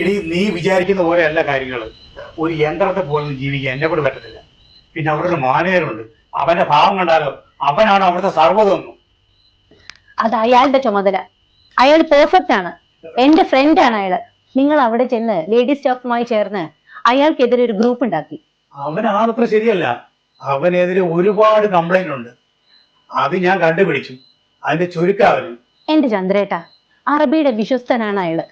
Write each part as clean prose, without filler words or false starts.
ഇനി നീ വിചാരിക്കുന്ന പോലെയല്ല കാര്യങ്ങൾ. ഒരു യന്ത്രത്തെ പോലും ജീവിക്കാൻ എന്നെ കൂടെ പറ്റത്തില്ല. പിന്നെ അവിടെ ഒരു മാനേജറുണ്ട്, അവന്റെ ഭാവം കണ്ടാലോ, അവനാണ് അവിടുത്തെ സർവ്വതൊന്നും. അത് അയാളുടെ ചുമതല. അയാൾ പെർഫെക്റ്റ് ആണ്, എന്റെ ഫ്രണ്ടാണ് അയാള്. നിങ്ങൾ അവിടെ ചെന്ന് ലേഡീസ് സ്റ്റാഫുമായി ചേർന്ന് അയാൾക്കെതിരെ ഒരു ഗ്രൂപ്പ് ഉണ്ടാക്കി. അവനാണത്ര ശരിയല്ല, അവനെതിരെ ഒരുപാട് കംപ്ലൈന്റ് ഉണ്ട്. അത് ഞാൻ കണ്ടുപിടിച്ചു. അതിന്റെ ചുരുക്കാവന്. എന്റെ ചന്ദ്രേട്ട, അറബിയുടെ വിശ്വസ്തനാണ് അയാള്.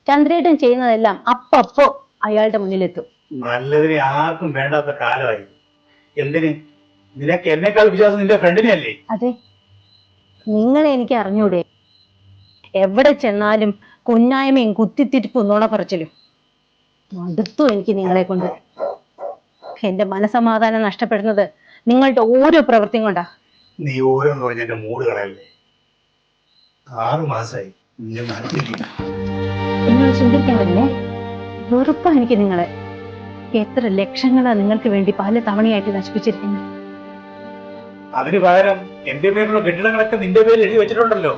ചന്ദ്രേട്ടൻ ചെയ്യുന്നതെല്ലാം അപ്പപ്പോ അയാളുടെ മുന്നിലെത്തും. നല്ലതിനെ ആർക്കും വേണ്ടാത്ത കാലമായി. എന്തിന്? നിനക്ക് എന്നെക്കാൾ വിശ്വാസം നിന്റെ ഫ്രണ്ടിനെ അല്ലേ? അതെ, നിങ്ങളെ എനിക്ക് അറിഞ്ഞൂടെ? എവിടെ ചെന്നാലും കുഞ്ഞായ്മയും കുത്തിത്തിരിപ്പും നുണ പറച്ചിലും. മടുത്തു എനിക്ക് നിങ്ങളെ കൊണ്ട്. എന്റെ മനസമാധാനം നഷ്ടപ്പെടുന്നത് നിങ്ങളുടെ ഓരോ പ്രവൃത്തിയും കൊണ്ടാ. നീ ഓരോന്ന് പറഞ്ഞ എന്റെ മൂട് കളയല്ലേ. 6 മാസമായി നിന്നെ നടത്തിയിട്ടില്ല. നിങ്ങൾ ചിന്തിക്കാൻ വരുന്നേ, വെറുപ്പാ എനിക്ക് നിങ്ങളെ. എത്ര ലക്ഷങ്ങളാ നിങ്ങൾക്ക് വേണ്ടി പല തവണയായിട്ട് നശിപ്പിച്ചിരിക്കുന്നത്. അതിന് പകരം എന്റെ പേരിലുള്ള കെട്ടിടങ്ങളൊക്കെ നിന്റെ പേരിൽ എഴുതി വെച്ചിട്ടുണ്ടല്ലോ.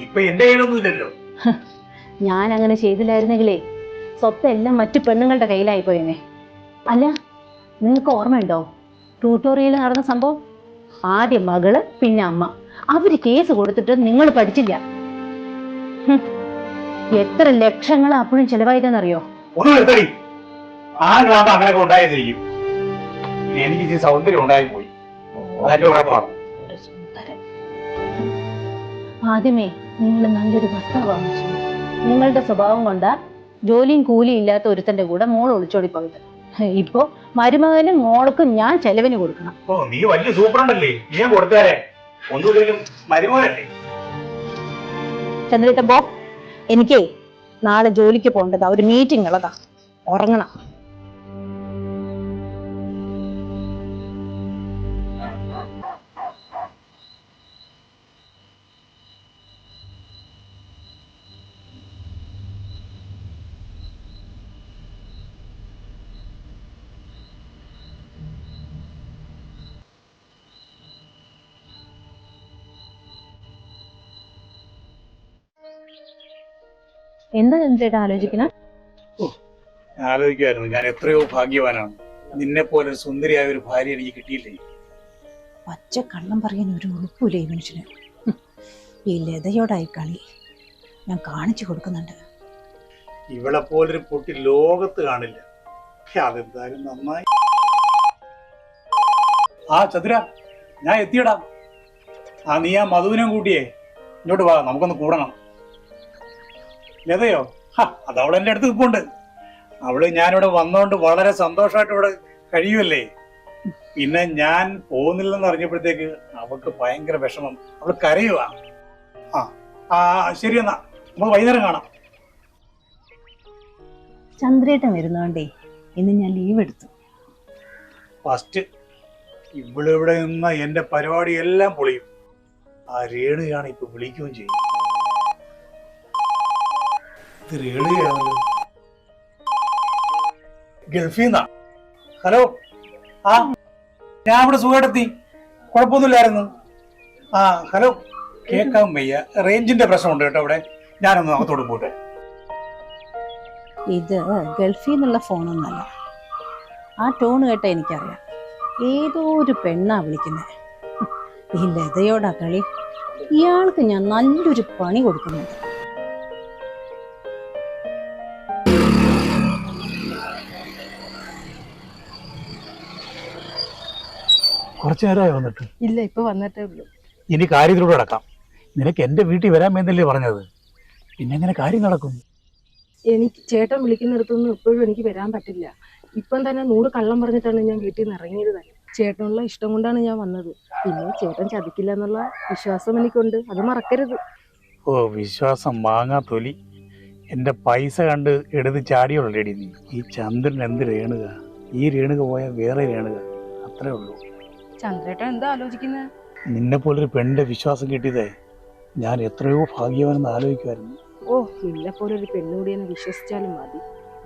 ഇപ്പൊ എന്റെ കയ്യിലൊന്നും ഇല്ലല്ലോ. ഞാൻ അങ്ങനെ ചെയ്തില്ലായിരുന്നെങ്കിലേ സ്വത്തെല്ലാം മറ്റു പെണ്ണുങ്ങളുടെ കയ്യിലായി പോയെന്നെ. അല്ല, നിങ്ങൾക്ക് ഓർമ്മയുണ്ടോ ട്യൂട്ടോറിയൽ നടന്ന സംഭവം? ആദ്യം മകള്, പിന്നെ അമ്മ. അവര് കേസ് കൊടുത്തിട്ട് നിങ്ങൾ പഠിച്ചില്ല. എത്ര ലക്ഷങ്ങളാ അപ്പോഴും ചെലവായതെന്നറിയോ? അങ്ങനെ ഉണ്ടായിരിക്കും. എനിക്ക് സൗന്ദര്യം ഉണ്ടായിപ്പോയി. ആദ്യമേ നിങ്ങൾ നല്ലൊരു ഭർത്താവ് വാങ്ങിച്ചു. നിങ്ങളുടെ സ്വഭാവം കൊണ്ടാ ജോലിയും കൂലിയും ഇല്ലാത്ത ഒരുത്തന്റെ കൂടെ മോൾ ഒളിച്ചോടി പോയത്. ഇപ്പോ മരുമകനും മോൾക്കും ഞാൻ ചെലവിന് കൊടുക്കണം. ഓ, നീ വലിയ സൂപ്പറുണ്ടല്ലേ. ഞാൻ കൊടുത്താലേ ഒന്നുമില്ലെങ്കിലും മരുമകനല്ലേ. ചന്ദ്രേട്ട ബോ, എനിക്കേ നാളെ ജോലിക്ക് പോകേണ്ടതാ. ഒരു മീറ്റിംഗ് ഉള്ളതാ, ഉറങ്ങണം. എന്താ ചന്ദ്രേട്ട ആലോചിക്കണം? ആലോചിക്കുമായിരുന്നു, ഞാൻ എത്രയോ ഭാഗ്യവാനാണ്. നിന്നെ പോലെ സുന്ദരിയായ ഒരു ഭാര്യ എനിക്ക് കിട്ടിയില്ലേ. പച്ച കള്ളം പറയാൻ ഒരു ഉളുപ്പില്ല ഈ മനുഷ്യന്. ഈ ലതയോടായി കളി ഞാൻ കാണിച്ചു കൊടുക്കുന്നുണ്ട്. ഇവളെ പോലൊരു പൊട്ടി ലോകത്ത് കാണില്ല. അതെന്തായാലും നന്നായി. ആ ചതുര, ഞാൻ എത്തിയടാ. നീ ആ മധുവിനെ കൂട്ടിയേ ഇങ്ങോട്ട് വാ, നമുക്കൊന്ന് കൂടണം. ലതയോ? അത് അവൾ എൻ്റെ അടുത്ത് നിൽപ്പുണ്ട്. അവള് ഞാനിവിടെ വന്നോണ്ട് വളരെ സന്തോഷമായിട്ട് ഇവിടെ കഴിയുമല്ലേ. പിന്നെ ഞാൻ പോകുന്നില്ലെന്ന് അറിഞ്ഞപ്പോഴത്തേക്ക് അവൾക്ക് ഭയങ്കര വിഷമം. അവള് കരയുവാ. ശരി, എന്നാ നമ്മൾ വൈകുന്നേരം കാണാം. ചന്ദ്രേട്ടൻ വരുന്നോണ്ടേ ഇന്ന് ഞാൻ ലീവ് എടുത്തു. ഫസ്റ്റ് ഇവിടെ നിന്ന എന്റെ പരിപാടി എല്ലാം പൊളിയും. ആ രേണുകയാണ് ഇപ്പൊ വിളിക്കുകയും ചെയ്യും. ഇത് രേണുകയാണല്ലോ, ഗൾഫിൽ നിന്നാ. ഹലോ. ഞാൻ ഇവിടെ സുഖമായിട്ടെത്തി, കുഴപ്പമൊന്നുമില്ലായിരുന്നു. ഹലോ. കേൾക്കാൻ വയ്യ, റേഞ്ചിന്റെ പ്രശ്നമുണ്ട് കേട്ടോ ഇവിടെ. ഞാനൊന്ന് അകത്തോട് പോട്ടെ. ഇത് ഗൾഫിൽ നിന്നുള്ള ഫോണൊന്നല്ല. ആ ടോൺ കേട്ട എനിക്കറിയാം ഏതോ ഒരു പെണ്ണാ വിളിക്കുന്നത്. ഈ ലതയോടാ കളി. ഇയാൾക്ക് ഞാൻ നല്ലൊരു പണി കൊടുക്കുന്നുണ്ട്. കുറച്ചു നേരമായി വന്നിട്ട്? ഇല്ല, ഇപ്പൊ വന്നിട്ടേ ഉള്ളൂ. ഇനി കാര്യത്തിലൂടെ നടക്കാം. നിനക്ക് എന്റെ വീട്ടിൽ വരാൻ വേണ്ടല്ലേ പറഞ്ഞത്? പിന്നെ എങ്ങനെ കാര്യം നടക്കും? എനിക്ക് ചേട്ടൻ വിളിക്കുന്നിടത്തൊന്നും എപ്പോഴും എനിക്ക് വരാൻ പറ്റില്ല. ഇപ്പം തന്നെ 100 കള്ളം പറഞ്ഞിട്ടാണ് ഞാൻ വീട്ടിൽ നിന്ന് ഇറങ്ങിയത് തന്നെ. ചേട്ടനുള്ള ഇഷ്ടം കൊണ്ടാണ് ഞാൻ വന്നത്. പിന്നെ ചേട്ടൻ ചതിക്കില്ല എന്നുള്ള വിശ്വാസം എനിക്കുണ്ട്, അത് മറക്കരുത്. ഓ, വിശ്വാസം മാങ്ങാ തൊലി. എന്റെ പൈസ കണ്ട് എടുത്ത് ചാടിയുള്ളേടി നീ. ഈ ചന്ദ്രൻ എന്ത് രേണുക, ഈ രേണുക പോയാൽ വേറെ രേണുക, അത്രേ ഉള്ളൂ. ചന്ദ്രേട്ടൻ എന്താ ആലോചിക്കുന്നത്? നിന്നെ പോലൊരു പെണ്ണിന്റെ വിശ്വാസം കിട്ടിയതേ ഞാൻ എത്രയോ ഭാഗ്യവാനെന്ന് ആലോചിക്കുമായിരുന്നു. ഓ, നിന്നെ പോലെ ഒരു പെണ്ണുകൂടി എന്നെ വിശ്വസിച്ചാലും മതി.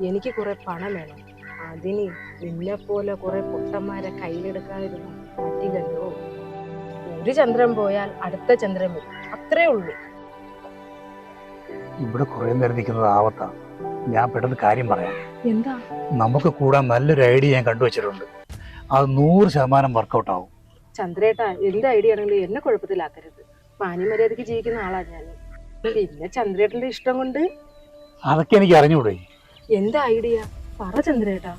എനിക്ക് കുറെ പണം വേണം. അതിന് നിന്നെ പോലെ കുറെ പൊട്ടന്മാരെ കയ്യിലെടുക്കാതിരുന്നു പറ്റില്ലല്ലോ. ഒരു ചന്ദ്രൻ പോയാൽ അടുത്ത ചന്ദ്രൻ വരും, അത്രേ ഉള്ളൂ. ഇവിടെ കുറെ നേരം നിൽക്കുന്നത് ആവത്താ. ഞാൻ പെട്ടെന്ന് കാര്യം പറയാം. എന്താ? നമുക്ക് കൂടാൻ നല്ലൊരു ഐഡിയ ഞാൻ കണ്ടുവച്ചിട്ടുണ്ട്. അത് 100% വർക്കൗട്ട് ആവും. ചന്ദ്രേട്ടാ, എന്ത് ഐഡിയ ആണെങ്കിലും എന്നെ കുഴപ്പത്തിലാക്കരുത്. മാന്യമര്യാദക്ക് ജീവിക്കുന്ന ആളാണ് ഞാൻ. പിന്നെ ചന്ദ്രേട്ടന്റെ ഇഷ്ടം കൊണ്ട്. അതൊക്കെ എനിക്ക് അറിഞ്ഞൂടെ. എന്താ ഐഡിയ പറ ചന്ദ്രേട്ടാ.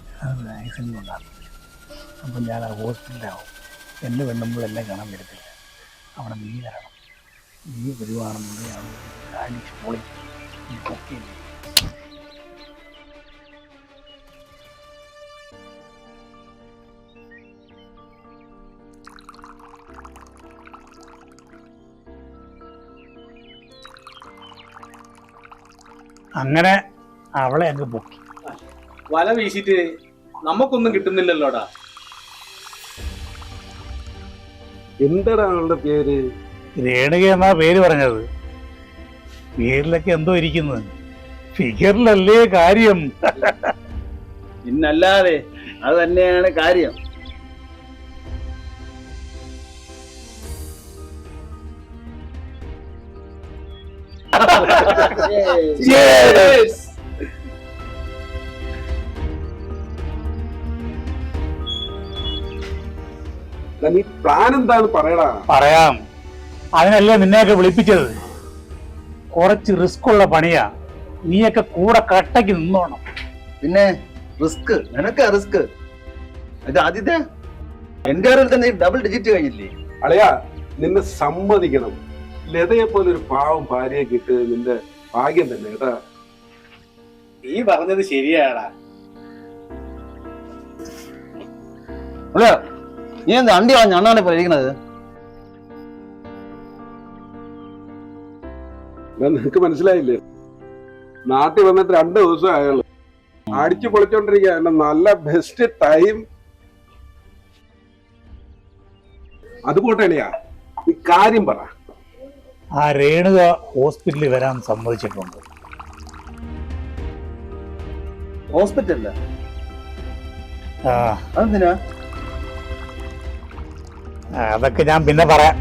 അപ്പം ഞാൻ ആ ഹോസ്പിറ്റലിലാവും. എന്നെ വെണ്ണുമ്പോൾ എന്നെ കാണാൻ പറ്റത്തില്ല. അവിടെ നീ വരണം. നീ വരുവാണെന്നുണ്ടെങ്കിൽ സ്കൂളിൽ അങ്ങനെ അവളെ അങ്ങ് പൊക്കി. വല വീശിട്ട് നമുക്കൊന്നും കിട്ടുന്നില്ലല്ലോടാ. എന്താടാ അവളുടെ പേര്? രേണുക എന്നാ പേര് പറഞ്ഞത്. പേരിലൊക്കെ എന്തോ ഇരിക്കുന്നത്, ഫിഗറിലല്ലേ കാര്യം. പിന്നല്ലാതെ അത് തന്നെയാണ് കാര്യം. നീ പ്ലാൻ എന്താണ് പറയടാ. പറയാം. അതിനല്ലേ നിന്നെയൊക്കെ വിളിപ്പിച്ചത്. കുറച്ച് റിസ്ക് ഉള്ള പണിയാ. നീയൊക്കെ കൂടെ കട്ടയ്ക്ക് നിന്നോണം. പിന്നെ റിസ്ക്, നിനക്ക് റിസ്ക്. ഇത് ആദ്യത്തെ എൻകാറിൽ തന്നെ ഡബിൾ ഡിജിറ്റ് കഴിഞ്ഞില്ലേ? അളയാ, നിന്നെ സമ്മതിക്കണം. ലതയെ പോലെ ഒരു പാവം ഭാര്യയെ കിട്ടിയത് നിന്റെ ഭാഗ്യം തന്നെ കേട്ടാ. നീ പറഞ്ഞത് ശരിയാടാ. നീ എന്താ അണ്ടി വാങ്ങി അണ്ണാണ് ഇപ്പൊ ഇരിക്കുന്നത്? നിനക്ക് മനസ്സിലായില്ലേ? നാട്ടിൽ വന്നിട്ട് 2 ദിവസം ആയുള്ളൂ. അടിച്ചു പൊളിച്ചോണ്ടിരിക്കുക. നല്ല ബെസ്റ്റ് ടൈം. അത് പോട്ടെ അളിയാ, നീ കാര്യം പറ. ആ രേണുക ഹോസ്പിറ്റലിൽ വരാൻ സമ്മതിച്ചിട്ടുണ്ട്. ഹോസ്പിറ്റലില്? ആ, അതെന്തിനാ? അതൊക്കെ ഞാൻ പിന്നെ പറയാം.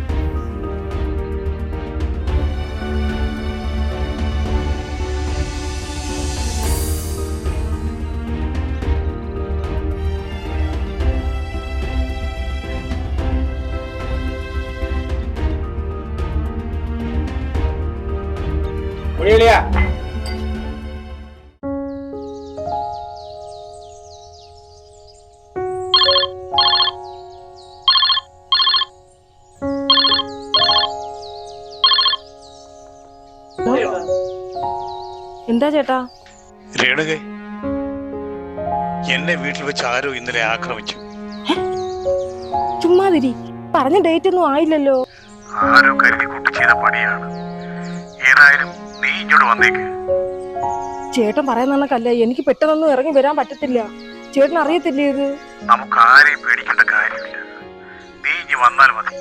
എന്താ ചേട്ടാ? രേണുക, എന്നെ വീട്ടിൽ വെച്ച് ആരോ ഇന്നലെ ആക്രമിച്ചു. ചുമ്മാതിരി, പറഞ്ഞ ഡേറ്റ് ഒന്നും ആയില്ലല്ലോ. ആരോ കരുതിക്കൂട്ടി ചെയ്ത പണിയാണ്. ഏതായാലും നീ ഇങ്ങോട്ട് വന്നേക്ക്. ചേട്ടൻ പറയുന്നല്ല, എനിക്ക് പെട്ടെന്നൊന്നും ഇറങ്ങി വരാൻ പറ്റത്തില്ല. ചേട്ടൻ അറിയത്തില്ലേ ഇത്? നമുക്ക് ആരെയും പേടിക്കേണ്ട കാര്യമില്ല. നീ ഇനി വന്നാൽ മതി.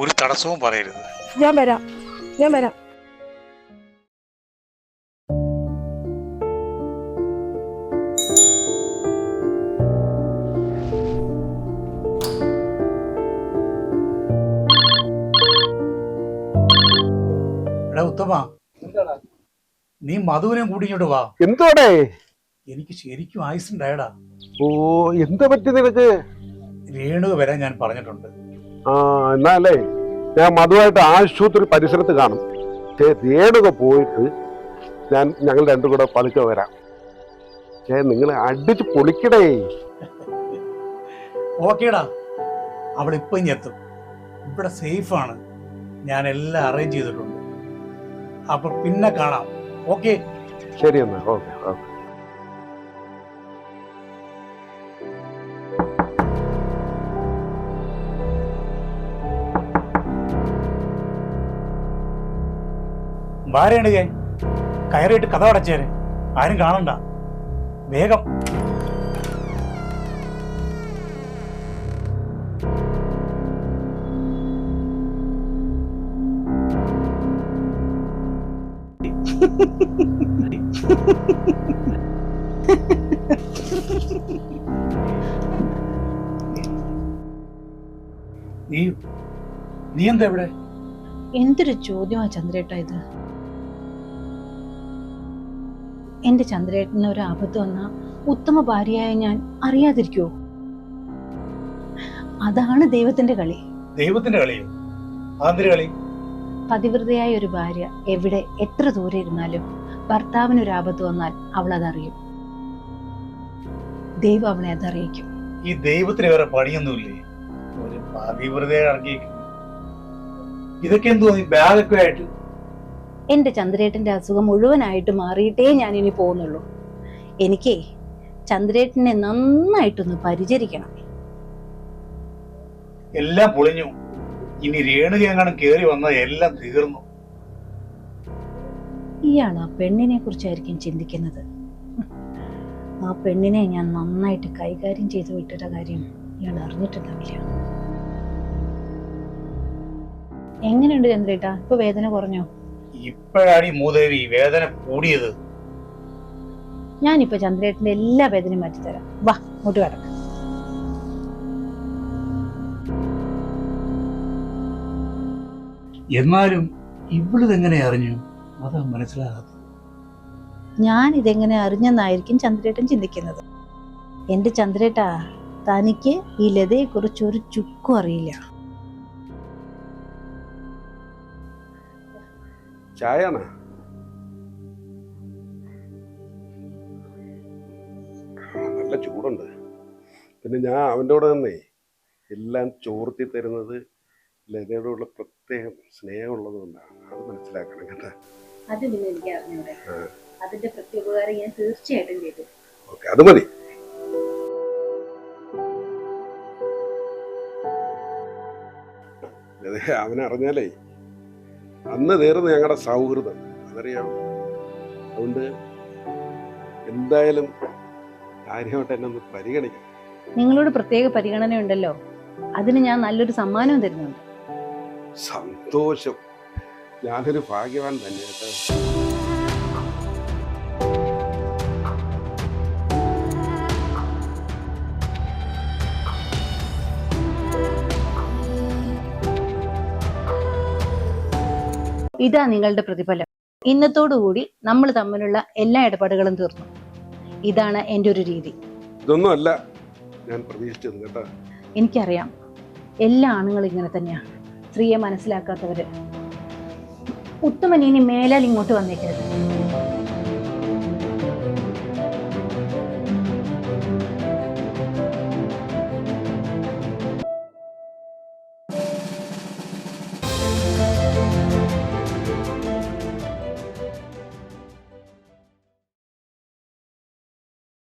ഒരു തടസ്സവും പറയരുത്. ഞാൻ വരാം. ഉത്തമ, നീ മധുവിനെയും കൂടി ഇങ്ങോട്ട് വാ. എന്തോടെ? എനിക്ക് ശരിക്കും ആയുസുണ്ടായടാ. ഓ, എന്താ പറ്റി നിനക്ക്? രേണുക വരാൻ ഞാൻ പറഞ്ഞിട്ടുണ്ട്. ആ, എന്നാലേ ഞാൻ മധുവായിട്ട് ആശുപത്രി പരിസരത്ത് കാണും. രേണുക പോയിട്ട് ഞങ്ങൾ രണ്ടും കൂടെ പതുക്കെ വരാം. നിങ്ങൾ അടിച്ച് പൊളിക്കടേ. ഓക്കേടാ, അവൾ ഇപ്പൊ ഇനി എത്തും. ഇവിടെ സേഫാണ്. ഞാൻ എല്ലാം അറേഞ്ച് ചെയ്തിട്ടുണ്ട്. അപ്പൊ പിന്നെ കാണാം. ഓക്കെ, ശരി എന്നാ. ഓക്കെ. ഭാര്യയാണുകെ കയറിയിട്ട് കഥ അടച്ചേരെ. ആരും കാണണ്ട. വേഗം. നീ എന്താ ഇവിടെ? എന്തൊരു ചോദ്യമാ ചന്ദ്രേട്ടാ ഇത്. എൻ്റെ ചന്ദ്രേട്ടന് ഒരു ആപത്ത് വന്നാൽ ഉത്തമ ഭാര്യയായ ഞാൻ അറിയാതിരിക്കുമോ? അതാണ് ദൈവത്തിന്റെ കളി. ദൈവത്തിന്റെ കളിയോ? ആന്തരിക കളി? പതിവ്രതയായ ഒരു ഭാര്യ എവിടെ എത്ര ദൂരെ ഇരുന്നാലും ഭർത്താവിന് ഒരു ആപത്ത് വന്നാൽ അവൾ അതറിയും. ദൈവം അവളെ അതറിയിക്കും. ഈ ദൈവത്തിന് വേറെ പണിയൊന്നുമില്ലേ? ഒരു പതിവ്രതയെ ഇറങ്ങിയേക്കും. ഇതൊക്കെ എന്തോ ഈ ബാഗൊക്കെ ആയിട്ട്? എൻ്റെ ചന്ദ്രേട്ടന്റെ അസുഖം മുഴുവനായിട്ട് മാറിയിട്ടേ ഞാൻ ഇനി പോകുന്നുള്ളൂ. എനിക്കേ ചന്ദ്രേട്ടനെ നന്നായിട്ടൊന്ന് പരിചരിക്കണം. എല്ലാം പൊളിഞ്ഞു. ഇനി രേണുക എങ്ങാനും കേറി വന്നാൽ എല്ലാം തീർന്നു. ഇയാൾ ആ പെണ്ണിനെ കുറിച്ചായിരിക്കും ചിന്തിക്കുന്നത്. ആ പെണ്ണിനെ ഞാൻ നന്നായിട്ട് കൈകാര്യം ചെയ്തു വിട്ടിട്ട കാര്യം ഇയാൾ അറിഞ്ഞിട്ടുണ്ടാവില്ല. എങ്ങനെയുണ്ട് ചന്ദ്രേട്ടാ? ഇപ്പൊ വേദന കുറഞ്ഞോ? ഇപ്പോഴാണ് ഈ മൂദേവി വേദന കൂടിയത്. ഞാനിപ്പോ ചന്ദ്രേട്ടന്റെ എല്ലാ വേദനയും മാറ്റിത്തരാം. വാ, ഇങ്ങോട്ട് കിടക്കാം. എന്നാലും ഇവളിതെങ്ങനെ അറിഞ്ഞു? അതാ മനസ്സിലാകാത്തത്. ഞാൻ ഇതെങ്ങനെ അറിഞ്ഞെന്നായിരിക്കും ചന്ദ്രേട്ടൻ ചിന്തിക്കുന്നത്. എന്റെ ചന്ദ്രേട്ടാ, തനിക്ക് ഈ ലതയെ കുറിച്ച് ഒരു ചുക്കും അറിയില്ല. ചായയാണ്. നല്ല ചൂടുണ്ട്. പിന്നെ ഞാൻ അവൻ്റെ കൂടെ നിന്നേ എല്ലാം ചോർത്തി തരുന്നത് ലതയോടുള്ള പ്രത്യേകം സ്നേഹമുള്ളത് കൊണ്ടാണ്. അത് മനസ്സിലാക്കണം കേട്ടോ. അത് പിന്നെ എനിക്ക് അറിഞ്ഞൂടെ. അതിന്റെ പ്രത്യുപകാരം ഞാൻ തീർച്ചയായിട്ടും ചെയ്തു. ഓക്കെ, അത് മതി. അവനറിഞ്ഞാലേ അന്ന് തീർന്ന് ഞങ്ങളുടെ സൗഹൃദം, അതറിയാം. അതുകൊണ്ട് എന്തായാലും കാര്യമായിട്ട് എന്നെ ഒന്ന് പരിഗണിക്കണം. നിങ്ങളോട് പ്രത്യേക പരിഗണന ഉണ്ടല്ലോ, അതിന് ഞാൻ നല്ലൊരു സമ്മാനവും തരുന്നുണ്ട്. സന്തോഷം. ഞാനൊരു ഭാഗ്യവാൻ തന്നെ കേട്ടോ. ഇതാ നിങ്ങളുടെ പ്രതിഫലം. ഇന്നത്തോടുകൂടി നമ്മൾ തമ്മിലുള്ള എല്ലാ ഇടപാടുകളും തീർന്നു. ഇതാണ് എൻ്റെ ഒരു രീതി. ഇതൊന്നും അല്ല ഞാൻ പ്രതീക്ഷിച്ചത് കേട്ടോ. എനിക്കറിയാം, എല്ലാ ആണുങ്ങളും ഇങ്ങനെ തന്നെയാണ്, സ്ത്രീയെ മനസ്സിലാക്കാത്തവര്. ഉത്തമൻ ഇനി മേലാൽ ഇങ്ങോട്ട് വന്നേക്കരുത്.